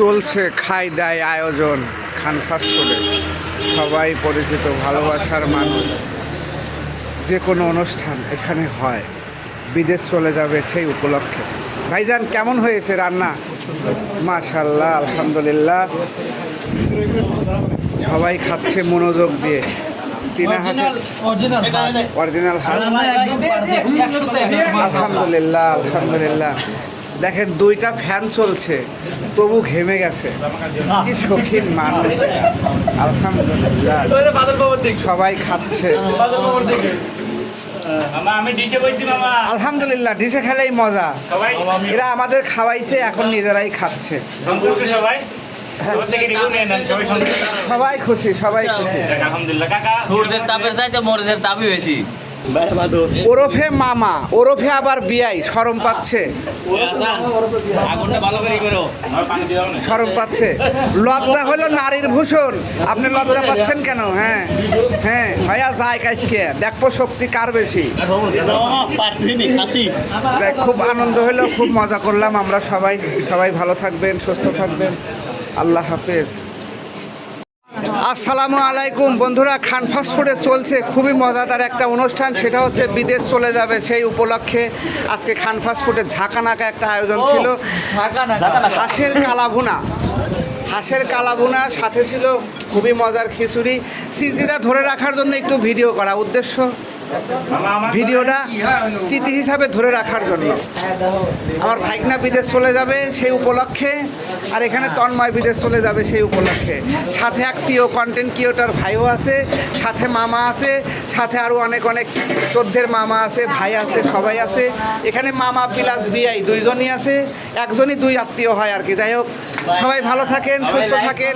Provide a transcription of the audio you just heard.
চলছে খাই দায় আয়োজন খান ফাস্ট ফুডে। সবাই পরিচিত ভালোবাসার মানুষ, যে কোনো অনুষ্ঠান এখানে হয়। বিদেশ চলে যাবে সেই উপলক্ষে। ভাইজান কেমন হয়েছে রান্না? মাশাআল্লাহ, আলহামদুলিল্লাহ। সবাই খাচ্ছে মনোযোগ দিয়ে। চীনা হাঁসের অরিজিনাল হাঁস। আলহামদুলিল্লাহ, আলহামদুলিল্লাহ। দেখেন দুইটা ফ্যান চলছে তবু ঘেমে গেছে। কি শৌখিন মানুষ। আলহামদুলিল্লাহ, সবাই খাচ্ছে। আলহামদুলিল্লাহ, ডিশে খেলেই মজা। এরা আমাদের খাওয়াইছে, এখন নিজেরাই খাচ্ছে। সবাই খুশি, সবাই খুশি। সূর্যের তাপের চাইতে মরিচের তাপই বেশি। ওরফে মামা, ওরফে আবার বিয়াই শরম পাচ্ছে। শরম পাচ্ছে। লজ্জা হলো নারীর ভূষণ। আপনি লজ্জা পাচ্ছেন কেন? হ্যাঁ হ্যাঁ ভাইয়া, যায় কাজকে দেখবো শক্তি কার বেশি। খুব আনন্দ হলো, খুব মজা করলাম আমরা সবাই। সবাই ভালো থাকবেন, সুস্থ থাকবেন। আল্লাহ হাফেজ। আসসালামু আলাইকুম বন্ধুরা, খান ফাস্ট ফুডে চলছে খুবই মজাদার একটা অনুষ্ঠান। সেটা হচ্ছে বিদেশ চলে যাবে সেই উপলক্ষে আজকে খান ফাস্ট ফুডে ঝাঁকানাকা একটা আয়োজন ছিল। হাঁসের কালাভুনা, হাঁসের কালাভুনা, সাথে ছিল খুবই মজার খিচুড়ি। স্মৃতিটা ধরে রাখার জন্য একটু ভিডিও করা, উদ্দেশ্য ভিডিওটা স্মৃতি হিসাবে ধরে রাখার জন্য। আমার ভাইগনা বিদেশ চলে যাবে সেই উপলক্ষে, আর এখানে তন্ময় বিদেশ চলে যাবে সেই উপলক্ষে। সাথে এক প্রিয় কন্টেন্ট ক্রিয়েটর ভাইও আছে, সাথে মামা আছে, সাথে আরও অনেক অনেক চোদ্দের মামা আছে, ভাই আছে, সবাই আছে এখানে। মামা প্লাস বিআই দুইজনই আছে, একজনই দুই আত্মীয় হয় আর কি। যাই হোক, সবাই ভালো থাকেন, সুস্থ থাকেন।